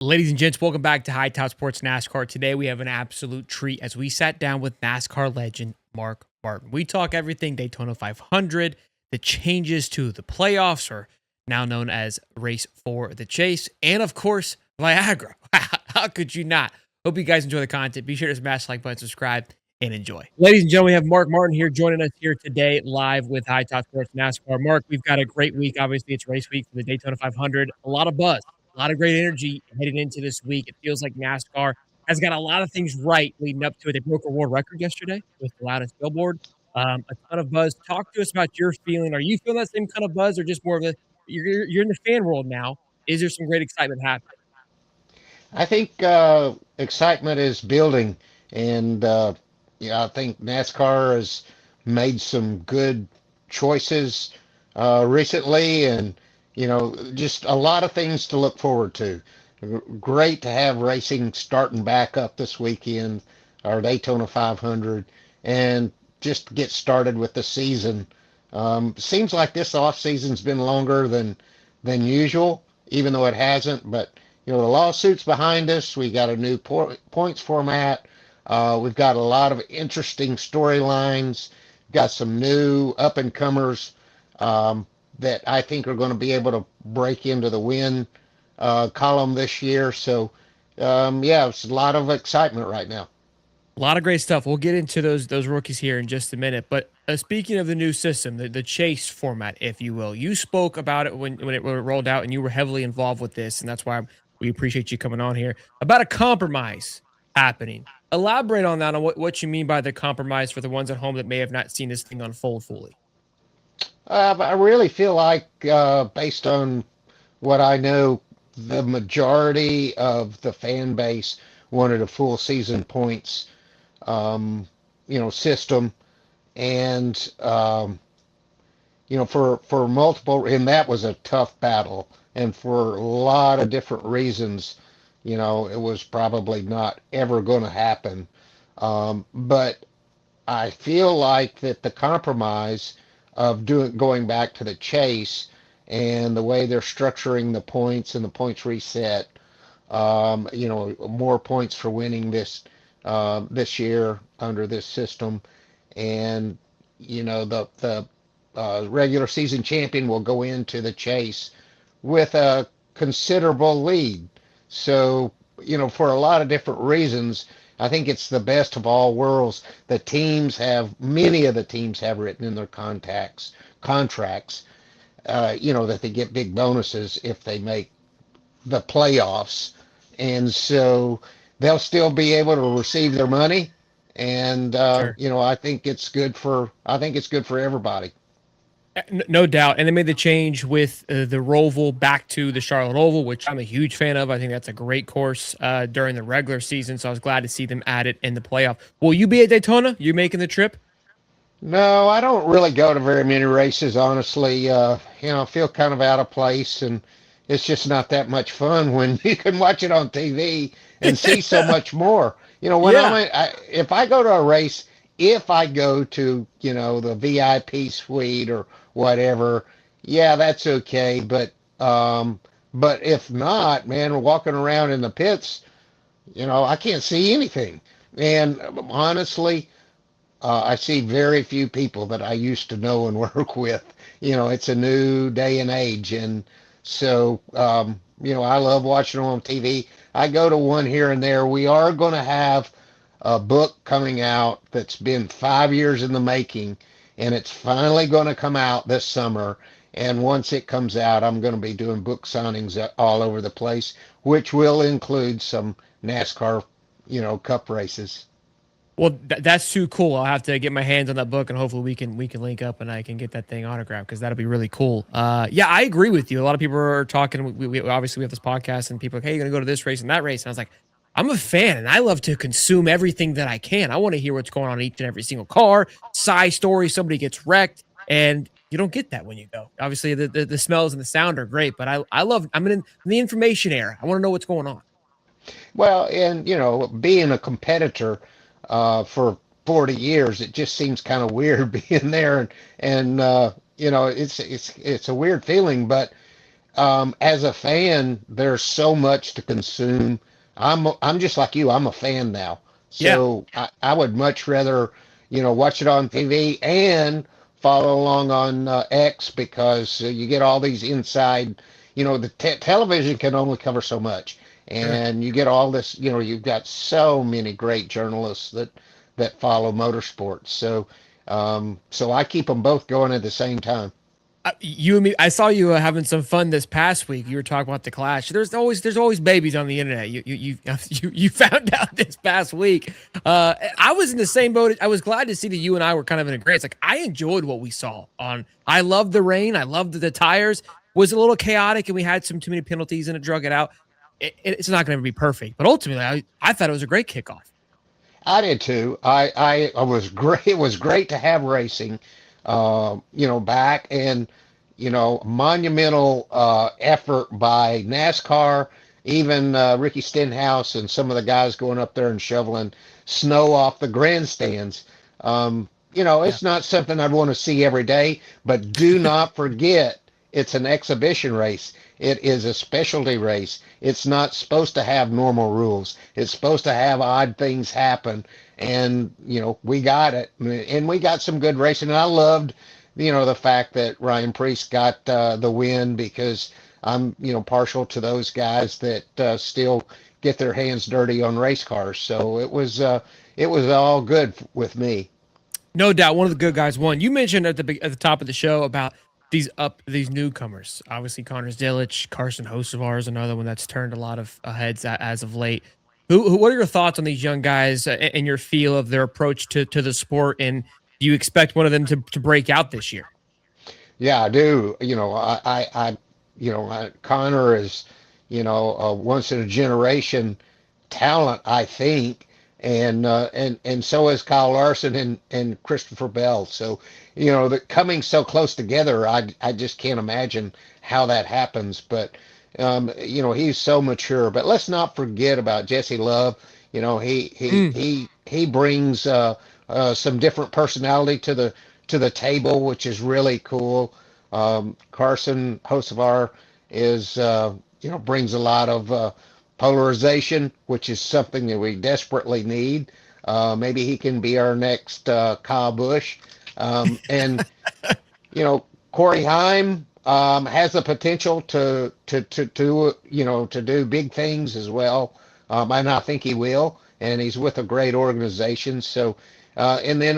Ladies and gents, welcome back to High Top Sports NASCAR. Today we have an absolute treat as we sat down with NASCAR legend Mark Martin. We talk everything Daytona 500, the changes to the playoffs, or now known as Race for the Chase, and of course, Viagra. How could you not? Hope you guys enjoy the content. Be sure to smash the like button, subscribe, and enjoy. Ladies and gentlemen, we have Mark Martin here joining us here today live with High Top Sports NASCAR. Mark, we've got a great week. Obviously, it's race week for the Daytona 500. A lot of buzz. A lot of great energy heading into this week. It feels like NASCAR has got a lot of things right leading up to it. They broke a world record yesterday with the loudest billboard. A ton of buzz. Talk to us about your feeling. Are you feeling that same kind of buzz, or just more of a you're in the fan world now? Is there some great excitement happening? I think excitement is building, and I think NASCAR has made some good choices recently, and just a lot of things to look forward to. Great to have racing starting back up this weekend, our Daytona 500, and just to get started with the season. Seems like this off season's been longer than usual, even though it hasn't, but the lawsuits behind us. We got a new points format. We've got a lot of interesting storylines. Got some new up and comers that I think are going to be able to break into the win column this year. So, yeah, it's a lot of excitement right now. A lot of great stuff. We'll get into those rookies here in just a minute. But speaking of the new system, the chase format, if you will, you spoke about it when it rolled out, and you were heavily involved with this, and that's why we appreciate you coming on here about a compromise happening. Elaborate on that, on what you mean by the compromise for the ones at home that may have not seen this thing unfold fully. But I really feel like, based on what I know, the majority of the fan base wanted a full season points, um, system, and for multiple, and that was a tough battle, and for a lot of different reasons, it was probably not ever going to happen. But I feel like that the compromise of going back to the chase and the way they're structuring the points and the points reset, more points for winning this year under this system, and the regular season champion will go into the chase with a considerable lead. So, for a lot of different reasons, I think it's the best of all worlds. Many of the teams have written in their contracts, that they get big bonuses if they make the playoffs. And so they'll still be able to receive their money. And, Sure. I think it's good for everybody. No doubt. And they made the change with the Roval back to the Charlotte Oval, which I'm a huge fan of. I think that's a great course during the regular season. So I was glad to see them add it in the playoff. Will you be at Daytona? You making the trip? No, I don't really go to very many races, honestly. I feel kind of out of place, and it's just not that much fun when you can watch it on TV and see so much more. Yeah. If I go to a race, if I go to, the VIP suite or whatever, yeah, that's okay. But if not, man, walking around in the pits, I can't see anything. And honestly, I see very few people that I used to know and work with. It's a new day and age, and so I love watching them on TV. I go to one here and there. We are going to have a book coming out that's been 5 years in the making, and it's finally going to come out this summer. And once it comes out, I'm going to be doing book signings all over the place, which will include some NASCAR, Cup races. Well, that's too cool. I'll have to get my hands on that book, and hopefully we can link up and I can get that thing autographed because that'll be really cool. Yeah, I agree with you. A lot of people are talking. We obviously we have this podcast, and people are like, hey, you're gonna go to this race and that race, and I was like, I'm a fan, and I love to consume everything that I can. I want to hear what's going on in each and every single car, side story, somebody gets wrecked, and you don't get that when you go. Obviously, the smells and the sound are great, but I love. I'm in the information era. I want to know what's going on. Well, and being a competitor for 40 years, it just seems kind of weird being there, and it's a weird feeling. But As a fan, there's so much to consume. I'm just like you. I'm a fan now, Yeah, so I would much rather watch it on TV and follow along on X because you get all these inside. The television can only cover so much, sure. and you get all this. You've got so many great journalists that follow motorsports. So I keep them both going at the same time. You and me, I saw you having some fun this past week. You were talking about the Clash. There's always babies on the internet. You found out this past week. I was in the same boat. I was glad to see that you and I were kind of in agreement. It's like I enjoyed what we saw on. I loved the rain. I loved the tires. Was a little chaotic, and we had some too many penalties, and it drug it out. It's not going to be perfect, but ultimately, I thought it was a great kickoff. I did too. I was great. It was great to have racing, back and monumental effort by NASCAR, even Ricky Stenhouse and some of the guys going up there and shoveling snow off the grandstands. Yeah. It's not something I'd want to see every day, but do not forget it's an exhibition race. It is a specialty race. It's not supposed to have normal rules. It's supposed to have odd things happen. And, we got it. And we got some good racing. And I loved, the fact that Ryan Priest got the win because I'm, partial to those guys that still get their hands dirty on race cars. So it was all good with me. No doubt, one of the good guys won. You mentioned at the top of the show about these newcomers. Obviously, Connor Zilic, Carson Hocevar is another one that's turned a lot of heads as of late. What are your thoughts on these young guys and your feel of their approach to the sport? And do you expect one of them to break out this year? Yeah, I do. Connor is, a once in a generation talent, I think, and so is Kyle Larson and Christopher Bell. So, the coming so close together, I just can't imagine how that happens. But, he's so mature. But let's not forget about Jesse Love. Mm, He brings some different personality to the table, which is really cool. Carson Hocevar is brings a lot of polarization, which is something that we desperately need. Maybe he can be our next Kyle Busch. And Corey Heim has the potential to do big things as well. And I think he will. And he's with a great organization. So, and then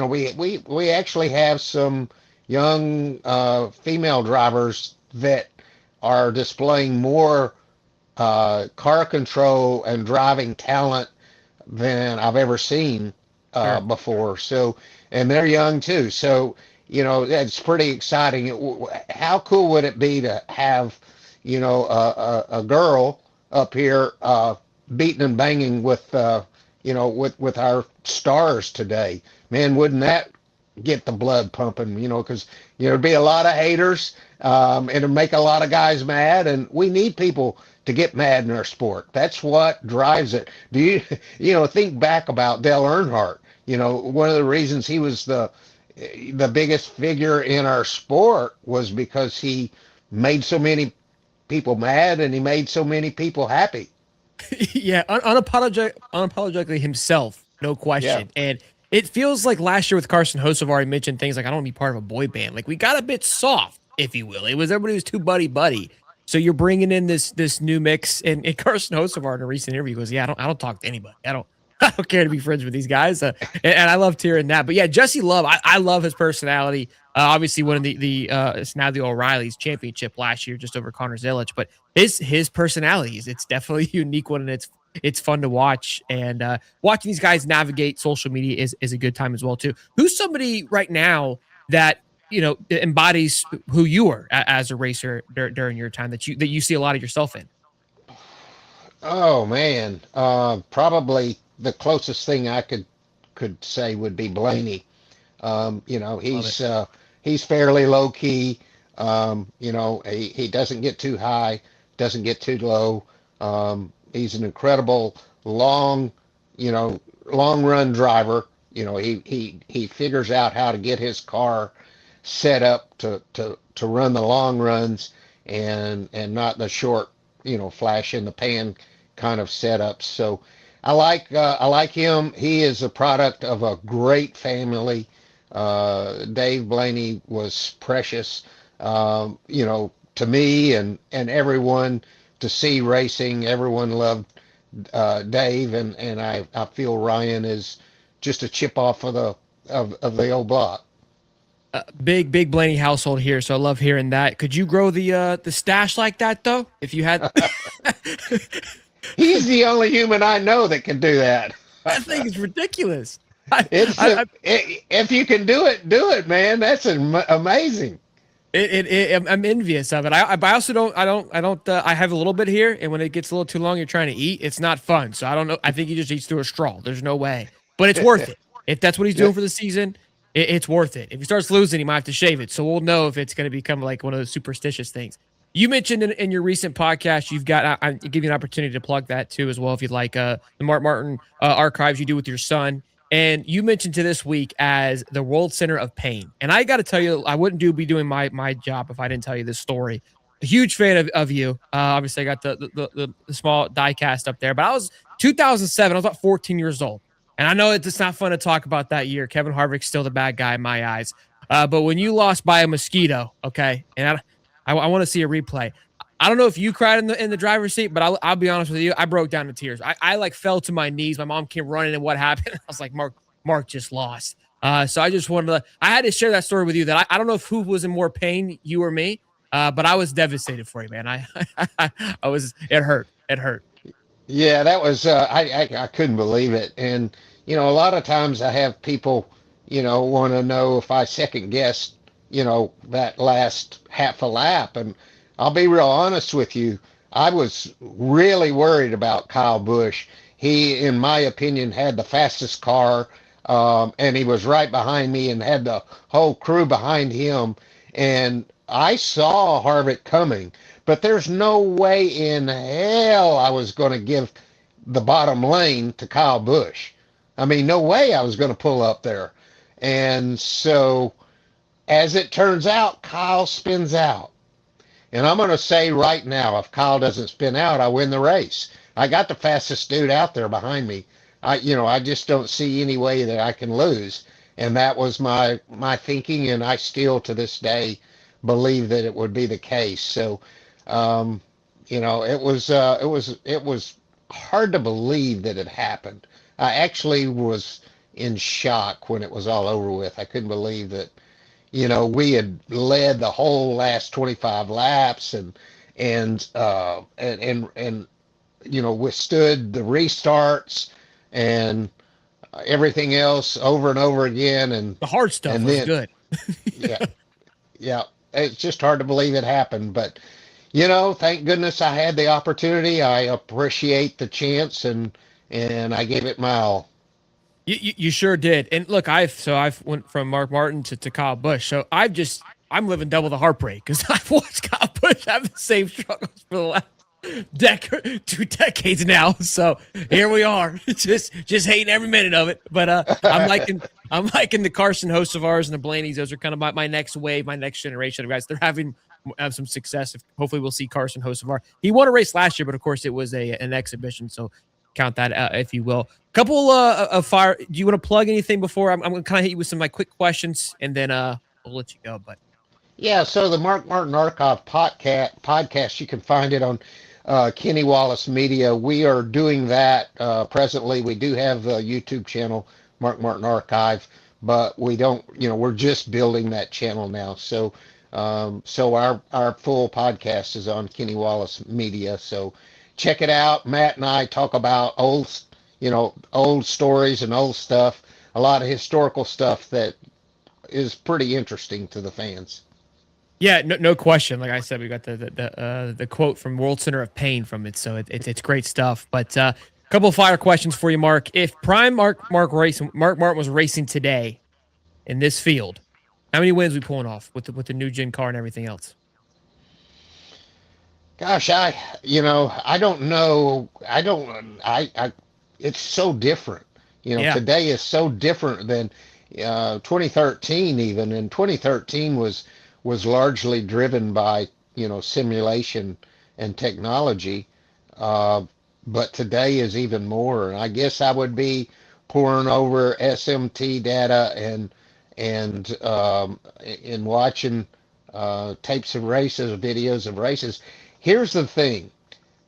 we actually have some young female drivers that are displaying more car control and driving talent than I've ever seen sure. before. So, and they're young too. So, that's pretty exciting. How cool would it be to have, a girl up here beating and banging with our stars today? Man, wouldn't that get the blood pumping? Because there'd be a lot of haters. It'd make a lot of guys mad, and we need people to get mad in our sport. That's what drives it. Do you, think back about Dale Earnhardt? One of the reasons he was the biggest figure in our sport was because he made so many people mad and he made so many people happy. Yeah, unapologetically himself, no Yeah. question. And it feels like last year with Carson Hocevar, he mentioned things like, I don't want to be part of a boy band. Like we got a bit soft, if you will. It was everybody was too buddy buddy. So you're bringing in this new mix, and Carson Hocevar in a recent interview goes, "Yeah, I don't talk to anybody. I don't care to be friends with these guys." And I loved hearing that. But yeah, Jesse Love, I love his personality. Obviously, winning it's now the O'Reilly's championship last year, just over Connor Zilic. But his personality it's definitely a unique one, and it's fun to watch. And watching these guys navigate social media is a good time as well too. Who's somebody right now that embodies who you were as a racer during your time that you see a lot of yourself in? Oh man, probably the closest thing I could say would be Blaney. Love it. He's fairly low key. He doesn't get too high, doesn't get too low. He's an incredible long, long run driver. He figures out how to get his car set up to run the long runs. and not the short, flash in the pan kind of setups. So I like him. He is a product of a great family. Dave Blaney was precious, to me and everyone to see racing. Everyone loved Dave, and I feel Ryan is just a chip off of the old block. Big Blaney household here, so I love hearing that. Could you grow the stash like that though? If you had, He's the only human I know that can do that. I think it's ridiculous. I, It's I, I if you can do it, man. That's amazing. I'm envious of it. But I also don't. I have a little bit here, and when it gets a little too long, you're trying to eat. It's not fun. So I don't know. I think he just eats through a straw. There's no way, but it's worth it. If that's what he's Yeah. doing for the season, it's worth it. If he starts losing, he might have to shave it. So we'll know if it's going to become like one of those superstitious things. You mentioned in your recent podcast, you've got. I give you an opportunity to plug that too as well, if you'd like. The Mark Martin archives you do with your son. And you mentioned to this week as the World Center of Pain. And I got to tell you, I wouldn't be doing my job if I didn't tell you this story. A huge fan of you. Obviously, I got the small die cast up there, but I was 2007. I was about 14 years old. And I know it's not fun to talk about that year. Kevin Harvick's still the bad guy in my eyes. But when you lost by a mosquito, okay, and I want to see a replay. I don't know if you cried in the driver's seat, but I'll be honest with you. I broke down in tears. I like fell to my knees. My mom came running, and what happened? I was like, Mark just lost. So I just wanted to. I had to share that story with you. That I don't know if who was in more pain, you or me. But I was devastated for you, man. I was. It hurt. It hurt. Yeah, that was I couldn't believe it. And a lot of times I have people, want to know if I second guessed, that last half a lap. And I'll be real honest with you. I was really worried about Kyle Busch. He, in my opinion, had the fastest car, and he was right behind me and had the whole crew behind him. And I saw Harvick coming, but there's no way in hell I was going to give the bottom lane to Kyle Busch. I mean, no way I was going to pull up there. And so, as it turns out, Kyle spins out. And I'm going to say right now, if Kyle doesn't spin out, I win the race. I got the fastest dude out there behind me. I just don't see any way that I can lose. And that was my thinking, and I still to this day believe that it would be the case. So, it was hard to believe that it happened. I actually was in shock when it was all over with. I couldn't believe that we had led the whole last 25 laps and withstood the restarts and everything else over and over again. And The hard stuff and was then good. yeah, yeah, it's just hard to believe it happened. But thank goodness I had the opportunity. I appreciate the chance, and I gave it my all. You sure did. And look, I've went from Mark Martin to Kyle Busch. So I'm living double the heartbreak because I've watched Kyle Busch have the same struggles for the last 2 decades now. So here we are, just hating every minute of it. But I'm liking the Carson hosts of ours and the Blaney's. Those are kind of my next wave, my next generation of guys. They're having some success. Hopefully, we'll see Carson hosts of ours. He won a race last year, but of course, it was an exhibition. So count that if you will. Couple of fire. Do you want to plug anything before I'm going to kind of hit you with some quick questions, and then we'll let you go. But Yeah, so the Mark Martin Archive podcast, you can find it on Kenny Wallace Media. We are doing that presently. We do have a YouTube channel, Mark Martin Archive, but we don't, we're just building that channel now. So our full podcast is on Kenny Wallace Media. So check it out. Matt and I talk about old stories and old stuff, a lot of historical stuff that is pretty interesting to the fans. yeah, no question. Like I said, we got the quote from World Center of Pain from it, so it's great stuff. But a couple of fire questions for you, Mark. If Prime Mark Martin was racing today in this field, how many wins we pulling off with the new gen car and everything else? Gosh, I don't know. It's so different. Yeah, Today is so different than 2013 even. And 2013 was largely driven by simulation and technology. Uh, but today is even more. And I guess I would be pouring over SMT data and watching tapes of races, videos of races. Here's the thing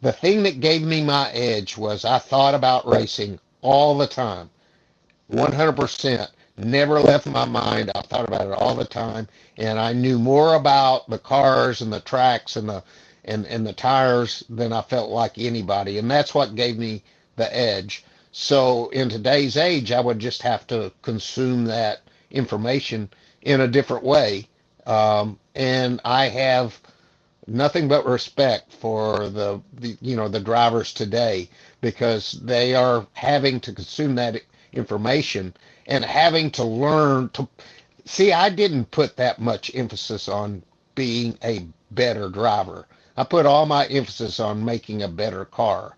that gave me my edge was I thought about racing all the time, 100%. Never left my mind. I thought about it all the time, and I knew more about the cars and the tracks and the tires than I felt like anybody, and that's what gave me the edge. So in today's age, I would just have to consume that information in a different way, and I have nothing but respect for the drivers today because they are having to consume that information and having to learn to see. I didn't put that much emphasis on being a better driver. I put all my emphasis on making a better car.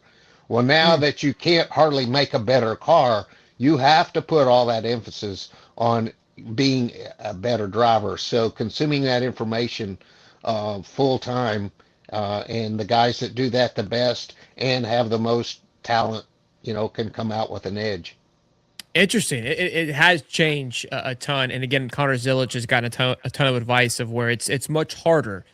Well, now Mm. that you can't hardly make a better car, you have to put all that emphasis on being a better driver. So consuming that information full time, and the guys that do that the best and have the most talent, can come out with an edge. Interesting. It has changed a ton. And again, Connor Zilic has gotten a ton of advice of where it's much harder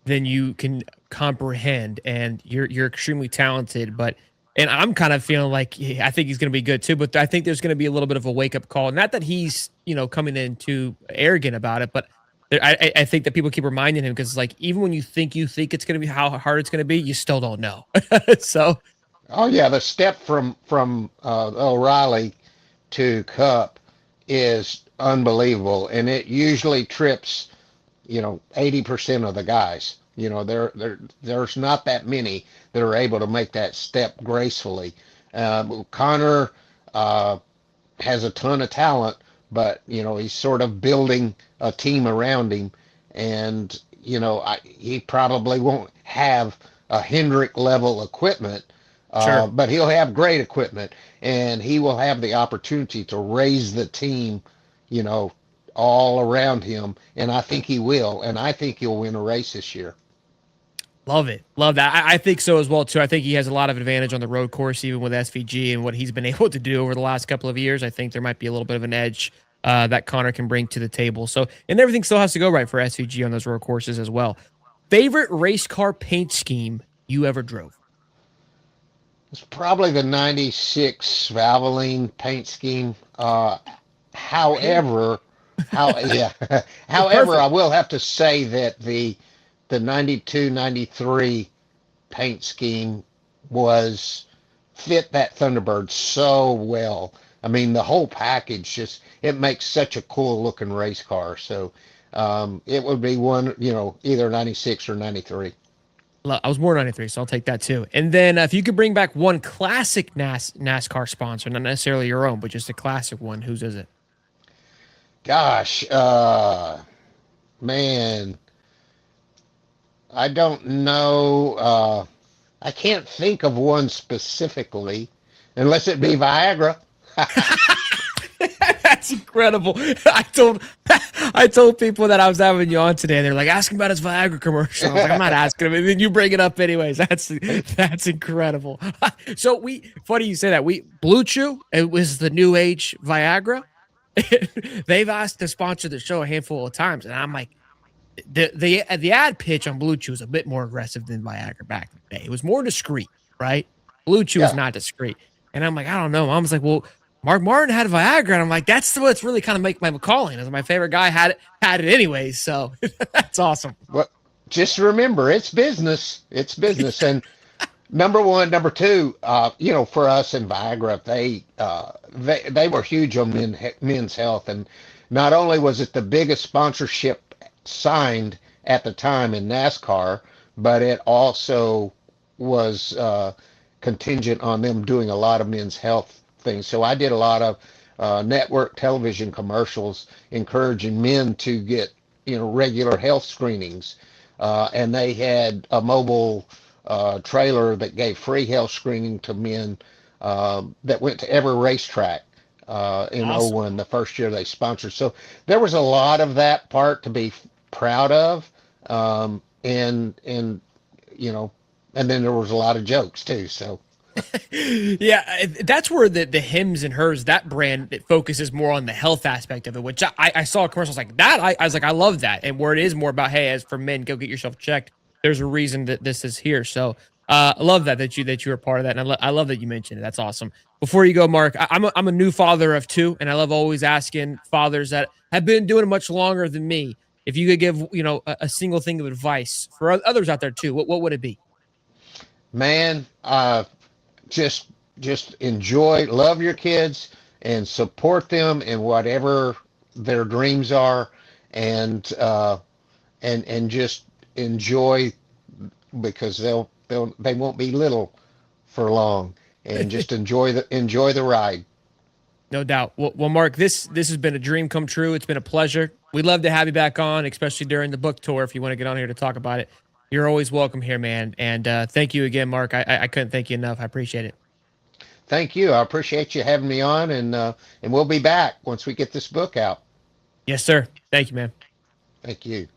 than you can comprehend. And you're extremely talented, but and I'm kind of feeling like I think he's going to be good too. But I think there's going to be a little bit of a wake up call. Not that he's coming in too arrogant about it, but I think that people keep reminding him because like even when you think it's going to be how hard it's going to be, you still don't know. So Oh yeah, the step from O'Reilly to Cup is unbelievable, and it usually trips 80% of the guys. There's not that many that are able to make that step gracefully. Connor uh, has a ton of talent, but he's sort of building a team around him, and he probably won't have a Hendrick level equipment, sure. but he'll have great equipment, and he will have the opportunity to raise the team, you know, all around him, and I think he will, and I think he'll win a race this year. Love it. Love that. I think so as well too. I think he has a lot of advantage on the road course, even with SVG and what he's been able to do over the last couple of years. I think there might be a little bit of an edge that Connor can bring to the table. So, and everything still has to go right for SVG on those road courses as well. Favorite race car paint scheme you ever drove? It's probably the '96 Valvoline paint scheme. Really? However, yeah, however, I Perfect. will have to say that the '92 '93 paint scheme was fit that Thunderbird so well. I mean, the whole package just it makes such a cool looking race car. So it would be one, either '96 or '93. I was born in 93, so I'll take that too. And then if you could bring back one classic NASCAR sponsor, not necessarily your own, but just a classic one, whose is it? Gosh, man, I don't know. I can't think of one specifically, unless it be Viagra. That's incredible. I told people that I was having you on today. They're like asking about his Viagra commercial. I was like, I'm not asking him, and then you bring it up anyways. That's incredible. So funny you say that. We Blue Chew. It was the new age Viagra. They've asked to sponsor the show a handful of times, and I'm like, the ad pitch on Blue Chew was a bit more aggressive than Viagra back in the day. It was more discreet, right? Blue Chew is Yeah. not discreet. And I'm like, I don't know. Mom's like, well, Mark Martin had Viagra, and I'm like, that's what's really kind of make my calling. As my favorite guy had it anyways, so that's awesome. Well, just remember, it's business. It's business. And number one, number two, for us in Viagra, they were huge on men's health, and not only was it the biggest sponsorship signed at the time in NASCAR, but it also was contingent on them doing a lot of men's health things. So I did a lot of network television commercials encouraging men to get regular health screenings, and they had a mobile trailer that gave free health screening to men that went to every racetrack in Awesome. '01, the first year they sponsored. So there was a lot of that part to be proud of. and you know, and then there was a lot of jokes too. So Yeah, that's where the hims and hers, that brand, it focuses more on the health aspect of it, which I saw commercials like that. I was like, I love that. And where it is more about, hey, as for men, go get yourself checked. There's a reason that this is here. So I love that you were part of that. And I love that you mentioned it. That's awesome. Before you go, Mark, I'm a new father of two, and I love always asking fathers that have been doing it much longer than me. If you could give, a single thing of advice for others out there too, what would it be? man, just just enjoy, love your kids, and support them in whatever their dreams are, and and just enjoy, because they won't be little for long, and just enjoy the ride. No doubt. Well, Mark, this has been a dream come true. It's been a pleasure. We'd love to have you back on, especially during the book tour. If you want to get on here to talk about it, you're always welcome here, man. And thank you again, Mark. I couldn't thank you enough. I appreciate it. Thank you. I appreciate you having me on, and we'll be back once we get this book out. Yes, sir. Thank you, man. Thank you.